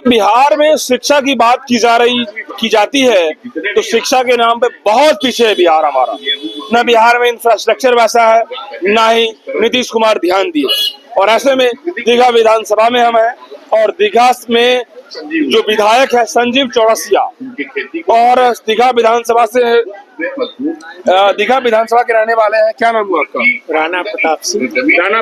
बिहार में शिक्षा की बात की जाती है तो शिक्षा के नाम पे बहुत पीछे है बिहार हमारा। न बिहार में इंफ्रास्ट्रक्चर वैसा है, ना ही नीतीश कुमार ध्यान दिए। और ऐसे में दीघा विधानसभा में हम हैं और दीघा में जो विधायक है संजीव चौरसिया, और दीघा विधानसभा के रहने वाले हैं। क्या नाम हुआ आपका? राणा प्रताप सिंह। राणा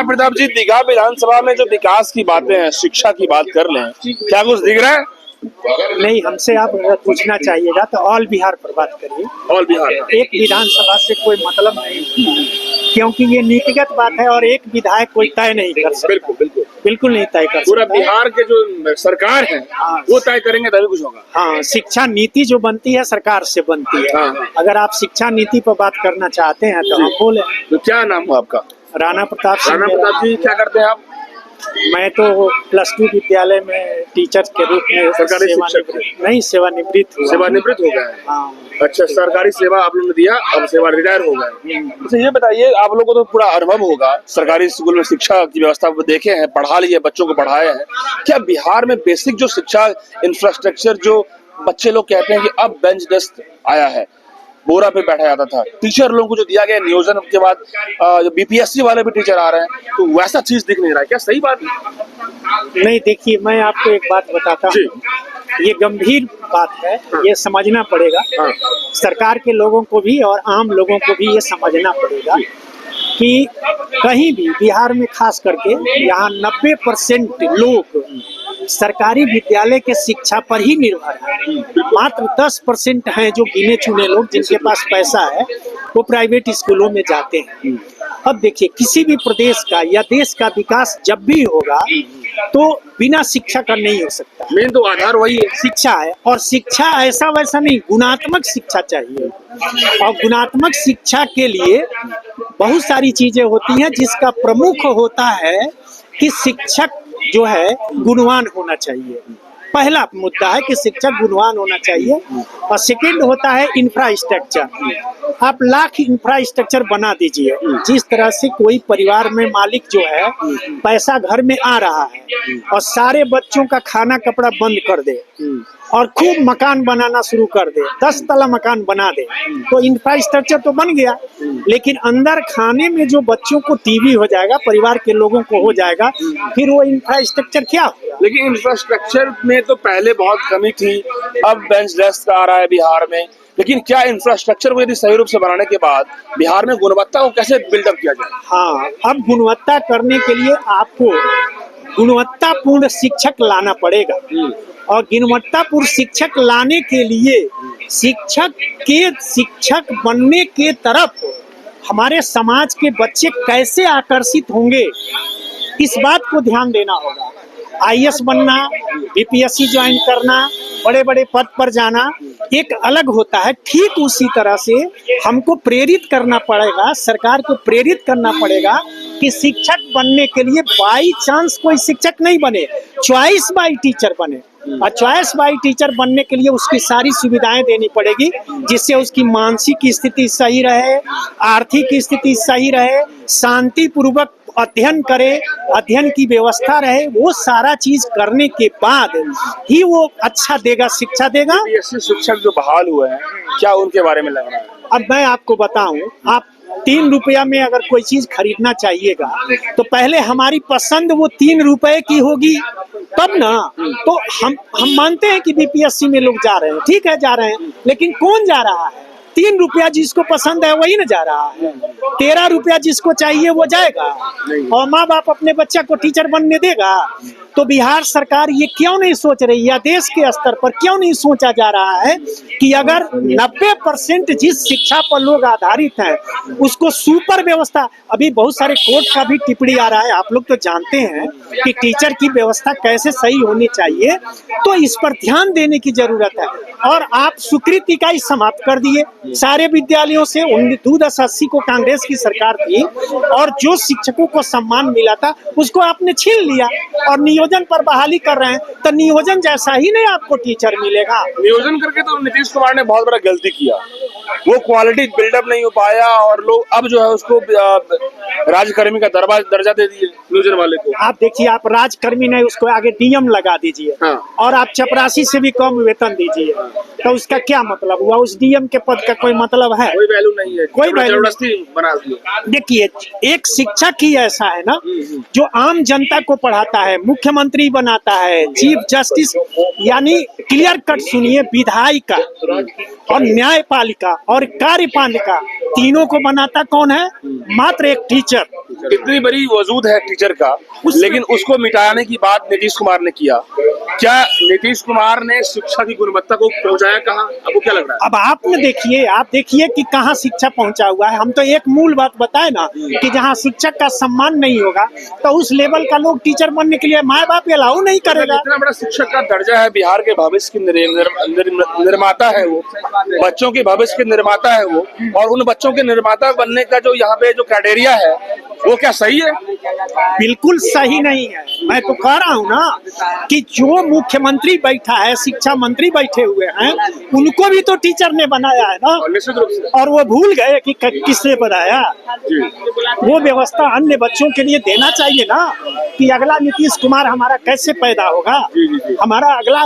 प्रताप जी, दीघा विधानसभा में जो विकास की बातें हैं, शिक्षा की बात कर लें, क्या कुछ दिख रहा है? नहीं, हमसे आप अगर पूछना चाहिएगा तो ऑल बिहार पर बात करिए। ऑल बिहार, एक विधानसभा से कोई मतलब नहीं, क्योंकि ये नीतिगत बात है और एक विधायक कोई तय नहीं कर सकता। बिल्कुल नहीं तय कर सकता। पूरा बिहार के जो सरकार है वो तय करेंगे तभी कुछ होगा। हाँ, शिक्षा नीति जो बनती है सरकार से बनती है। हाँ। अगर आप शिक्षा नीति पर बात करना चाहते हैं तो हम बोले। तो क्या नाम हुआ आपका? राणा प्रताप सिंह। राणा प्रताप जी, क्या करते हैं आप? मैं तो +2 विद्यालय में टीचर के रूप में सरकारी शिक्षक नहीं, सेवानिवृत्त हो गए। हाँ। अच्छा, सरकारी सेवा आप लोगों ने दिया, अब सेवा रिटायर हो गए। अच्छा, ये बताइए, आप लोगों को तो पूरा अनुभव होगा, सरकारी स्कूल में शिक्षा की व्यवस्था देखे हैं, पढ़ा लिए, बच्चों को पढ़ाए हैं। क्या बिहार में बेसिक जो शिक्षा इंफ्रास्ट्रक्चर, जो बच्चे लोग कहते हैं कि अब बेंच डेस्क आया है, बोरा पे बैठा जाता था, टीचर लोगों को जो दिया गया नियोजन के बाद जो बीपीएससी वाले भी टीचर आ रहे हैं, तो वैसा चीज दिख नहीं रहा है। क्या सही बात है? नहीं, देखिए मैं आपको एक बात बताता हूँ, ये गंभीर बात है। ये समझना पड़ेगा। सरकार के लोगों को भी और आम लोगों को भी ये समझना पड़ेगा कि कहीं भी बिहार में खास करके यहाँ 90% लोग सरकारी विद्यालय के शिक्षा पर ही निर्भर है। मात्र 10% हैं जो गिने चुने लोग जिनके पास पैसा है, वो प्राइवेट स्कूलों में जाते हैं। अब देखिए, किसी भी प्रदेश का या देश का विकास जब भी होगा तो बिना शिक्षा का नहीं हो सकता। मेन तो आधार वही है, शिक्षा है। और शिक्षा ऐसा वैसा नहीं, गुणात्मक शिक्षा चाहिए। और गुणात्मक शिक्षा के लिए बहुत सारी चीजें होती हैं, जिसका प्रमुख होता है कि शिक्षक जो है गुणवान होना चाहिए। पहला मुद्दा है कि शिक्षक गुणवान होना चाहिए। और सेकंड होता है इंफ्रास्ट्रक्चर। आप लाख इंफ्रास्ट्रक्चर बना दीजिए, जिस तरह से कोई परिवार में मालिक जो है पैसा घर में आ रहा है और सारे बच्चों का खाना कपड़ा बंद कर दे और खूब मकान बनाना शुरू कर दे, 10 तला मकान बना दे, तो इंफ्रास्ट्रक्चर तो बन गया, लेकिन अंदर खाने में जो बच्चों को टीबी हो जाएगा, परिवार के लोगों को हो जाएगा, फिर वो इंफ्रास्ट्रक्चर क्या होगा? लेकिन इंफ्रास्ट्रक्चर में तो पहले बहुत कमी थी, अब बेंच डेस्क आ रहा है बिहार में। लेकिन क्या इंफ्रास्ट्रक्चर को यदि सही रूप से बनाने के बाद बिहार में गुणवत्ता को कैसे बिल्डअप किया जाए? हाँ, अब गुणवत्ता करने के लिए आपको गुणवत्तापूर्ण शिक्षक लाना पड़ेगा। और गुणवत्तापूर्ण शिक्षक लाने के लिए शिक्षक बनने के तरफ हमारे समाज के बच्चे कैसे आकर्षित होंगे, इस बात को ध्यान देना होगा। IAS बनना, BPSC ज्वाइन करना, बड़े बड़े पद पर जाना एक अलग होता है। ठीक उसी तरह से हमको प्रेरित करना पड़ेगा, सरकार को प्रेरित करना पड़ेगा कि शिक्षक बनने के लिए बाई चांस कोई शिक्षक नहीं बने, चॉइस बाई टीचर बने। और चॉइस बाई टीचर बनने के लिए उसकी सारी सुविधाएं देनी पड़ेगी, जिससे उसकी मानसिक स्थिति सही रहे, आर्थिक स्थिति सही रहे, शांति पूर्वक अध्ययन करे, अध्ययन की व्यवस्था रहे। वो सारा चीज करने के बाद ही वो अच्छा देगा, शिक्षा देगा। ऐसे शिक्षक जो बहाल हुए हैं, क्या उनके बारे में लग रहा है? अब मैं आपको बताऊं, आप 3 रुपया में अगर कोई चीज खरीदना चाहिएगा तो पहले हमारी पसंद वो 3 रुपए की होगी, तब ना। तो हम मानते हैं कि BPSC में लोग जा रहे हैं, ठीक है जा रहे हैं, लेकिन कौन जा रहा है? 3 रुपया जिसको पसंद है वही ना जा रहा है। 13 रुपया जिसको चाहिए वो जाएगा। और माँ बाप अपने बच्चा को टीचर बनने देगा? तो बिहार सरकार ये क्यों नहीं सोच रही है, देश के स्तर पर क्यों नहीं सोचा जा रहा है कि अगर 90% जिस शिक्षा पर लोग आधारित हैं उसको सुपर व्यवस्था। अभी बहुत सारे कोर्ट का भी टिप्पणी आ रहा है, आप लोग तो जानते हैं कि टीचर की व्यवस्था कैसे सही होनी चाहिए, तो इस पर ध्यान देने की जरूरत है। और आप स्वीकृत इकाई समाप्त कर दिए, सारे विद्यालयों से 1980 को कांग्रेस की सरकार थी और जो शिक्षकों को सम्मान मिला था उसको आपने छीन लिया और नियोजन पर बहाली कर रहे हैं। तो नियोजन जैसा ही नहीं आपको टीचर मिलेगा। नियोजन करके तो नीतीश कुमार ने बहुत बड़ा गलती किया, वो क्वालिटी बिल्डअप नहीं हो पाया और लोग अब जो है उसको राजकर्मी का दर्जा दे दिए नियोजन वाले को। आप देखिए, आप राजकर्मी नहीं, उसको आगे डीएम लगा दीजिए। हाँ। और आप चपरासी से भी कम वेतन दीजिए। तो उसका क्या मतलब हुआ? उस डीएम के पद का कोई मतलब है? कोई वैल्यू नहीं है, कोई वैल्यू जबरदस्ती बना दिया। देखिए, एक शिक्षक ही ऐसा है ना जो आम जनता को पढ़ाता है, मुख्यमंत्री बनाता है, चीफ जस्टिस, यानी क्लियर कट सुनिए, विधायिका और न्यायपालिका और कार्यपालिका तीनों को बनाता कौन है? मात्र एक टीचर। इतनी बड़ी वजूद है टीचर का, लेकिन उसको मिटाने की बात नीतीश कुमार ने किया। क्या नीतीश कुमार ने शिक्षा की गुणवत्ता को पहुंचाया कहाँ? आपको क्या लग रहा है? अब आप देखिए कि कहाँ शिक्षा पहुंचा हुआ है। हम तो एक मूल बात बताए ना कि जहाँ शिक्षक का सम्मान नहीं होगा तो उस लेवल का लोग टीचर बनने के लिए माँ बाप अलाउ नहीं करेगा। इतना बड़ा शिक्षक का दर्जा है, बिहार के भविष्य की निर्माता है वो, बच्चों के भविष्य के निर्माता है वो, और उन बच्चों के निर्माता बनने का जो यहाँ पे जो क्राइटेरिया है वो क्या सही है? बिल्कुल सही नहीं है। मैं तो कह रहा हूँ ना कि जो मुख्यमंत्री बैठा है, शिक्षा मंत्री बैठे हुए हैं, उनको भी तो टीचर ने बनाया है ना, निश्चित रूप से। और वो भूल गए कि किसने बनाया। वो व्यवस्था अन्य बच्चों के लिए देना चाहिए ना कि अगला नीतीश कुमार हमारा कैसे पैदा होगा, हमारा अगला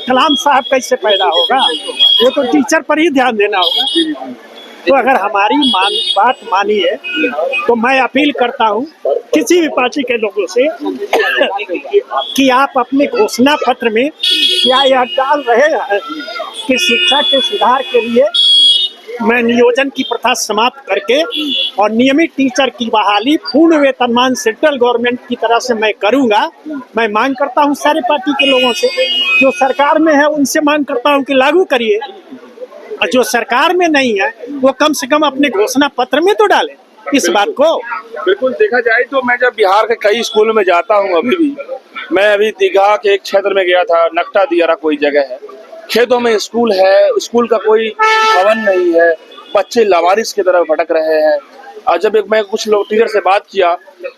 कलाम साहब कैसे पैदा होगा, वो तो टीचर पर ही ध्यान देना होगा। तो अगर हमारी बात मानी है तो मैं अपील करता हूं किसी भी पार्टी के लोगों से कि आप अपने घोषणा पत्र में क्या यह डाल रहे हैं कि शिक्षा के सुधार के लिए मैं नियोजन की प्रथा समाप्त करके और नियमित टीचर की बहाली पूर्ण वेतनमान सेंट्रल गवर्नमेंट की तरह से मैं करूंगा। मैं मांग करता हूं सारे पार्टी के लोगों से, जो सरकार में है उनसे मांग करता हूं कि लागू करिए, और जो सरकार में नहीं है वो कम से कम अपने घोषणा पत्र में तो डालें इस बात को। बिल्कुल, देखा जाए तो मैं जब बिहार के कई स्कूलों में जाता हूँ, अभी भी मैं अभी दीघा के एक क्षेत्र में गया था, नकटा दियारा कोई जगह है, खेतों में स्कूल है, स्कूल का कोई भवन नहीं है, बच्चे लावारिस की तरफ भटक रहे हैं। और जब मैं कुछ लोग टीचर से बात किया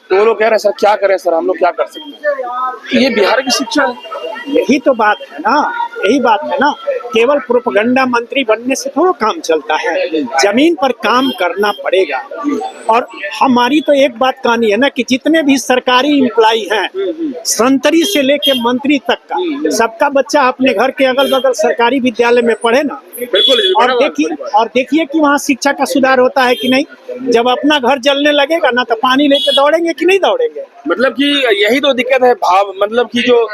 तो वो लोग कह रहे हैं सर क्या करें सर, हम लोग क्या कर सकते हैं? ये बिहार की शिक्षा है। यही तो बात है ना, यही बात है ना। केवल प्रोपेगेंडा मंत्री बनने से थोड़ा काम चलता है, जमीन पर काम करना पड़ेगा। और हमारी तो एक बात कहनी है ना कि जितने भी सरकारी एम्प्लॉई हैं, संतरी से लेके मंत्री तक का, सबका बच्चा अपने घर के अगल बगल सरकारी विद्यालय में पढ़े ना। बिल्कुल। और देखिए कि वहाँ शिक्षा का सुधार होता है कि नहीं। जब अपना घर जलने लगेगा ना तो पानी लेके दौड़ेंगे कि नहीं दौड़ेंगे? मतलब कि यही तो दिक्कत है, भाव मतलब कि जो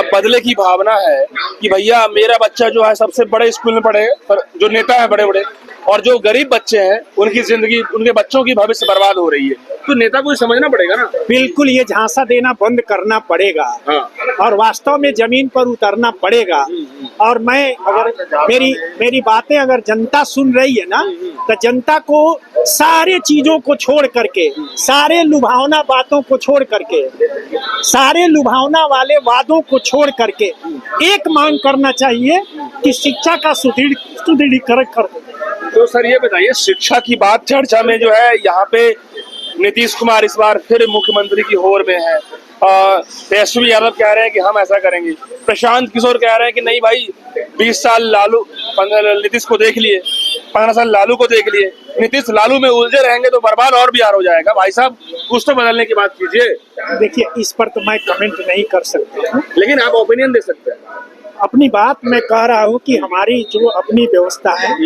बदले की भावना है कि भैया मेरा बच्चा जो है सबसे बड़े स्कूल में पढ़े, पर जो नेता है बड़े बड़े, और जो गरीब बच्चे हैं उनकी जिंदगी, उनके बच्चों की भविष्य बर्बाद हो रही है। तो नेता को समझना पड़ेगा ना। बिल्कुल, ये झांसा देना बंद करना पड़ेगा। हाँ। और वास्तव में जमीन पर उतरना पड़ेगा। और मैं अगर मेरी बातें अगर जनता सुन रही है ना तो जनता को सारे चीजों को छोड़ करके, सारे लुभावना बातों को छोड़ करके, सारे लुभावना वाले वादों को छोड़ करके एक मांग करना चाहिए कि शिक्षा का सुदृढ़ीकरण कर दो। तो सर ये बताइए, शिक्षा की बात चर्चा में जो है यहाँ पे नीतीश कुमार इस बार फिर मुख्यमंत्री की होड़ में है। तेजस्वी यादव कह रहे हैं कि हम ऐसा करेंगे, प्रशांत किशोर कह रहे हैं कि नहीं भाई 20 साल नीतीश को देख लिए, 15 साल लालू को देख लिए, नीतीश लालू में उलझे रहेंगे तो बर्बाद और बिहार हो जाएगा। भाई साहब कुछ तो बदलने की बात कीजिए। देखिए, इस पर तो मैं कमेंट नहीं कर सकता हूँ, लेकिन आप ओपिनियन दे सकते हैं। अपनी बात मैं कह रहा हूँ कि हमारी जो अपनी व्यवस्था है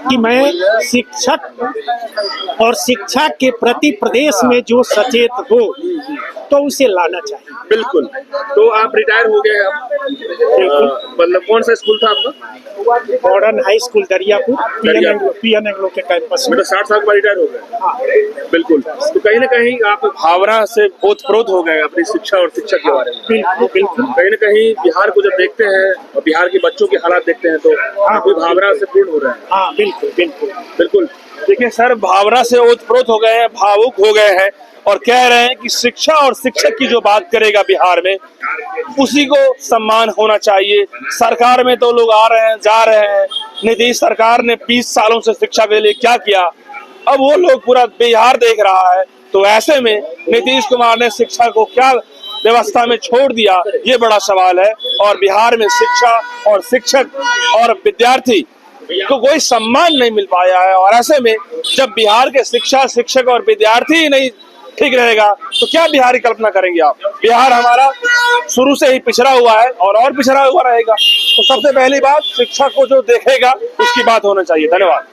कि मैं शिक्षक और शिक्षा के प्रति प्रदेश में जो सचेत हो तो उसे लाना चाहिए। बिल्कुल। तो आप रिटायर हो गए अब, मतलब कौन सा स्कूल था आपका? Modern high school Dariyapur, PN Anglo के कैंपस में। 60 साल के बाद रिटायर हो गए। हाँ। बिल्कुल। तो कहीं ना कहीं आप भावना से ओतप्रोत हो गए अपनी शिक्षा और शिक्षक के बारे में। बिल्कुल बिल्कुल। कहीं ना कहीं बिहार को जब देखते हैं और बिहार के बच्चों के हालात देखते हैं तो कोई भावना से पूर्ण हो रहा है। हाँ बिल्कुल बिल्कुल बिल्कुल। देखिए सर, भावना से ओतप्रोत हो गए हैं, भावुक हो गए हैं और कह रहे हैं कि शिक्षा और शिक्षक की जो बात करेगा बिहार में उसी को सम्मान होना चाहिए। सरकार में तो लोग आ रहे हैं, जा रहे हैं, नीतीश सरकार ने 20 सालों से शिक्षा के लिए क्या किया, अब वो लोग पूरा बिहार देख रहा है। तो ऐसे में नीतीश कुमार ने शिक्षा को क्या व्यवस्था में छोड़ दिया, ये बड़ा सवाल है। और बिहार में शिक्षा और शिक्षक और विद्यार्थी को कोई सम्मान नहीं मिल पाया है। और ऐसे में जब बिहार के शिक्षा, शिक्षक और विद्यार्थी ही नहीं ठीक रहेगा तो क्या बिहार की कल्पना करेंगे आप। बिहार हमारा शुरू से ही पिछड़ा हुआ है और पिछड़ा हुआ रहेगा। तो सबसे पहली बात, शिक्षा को जो देखेगा उसकी बात होना चाहिए। धन्यवाद।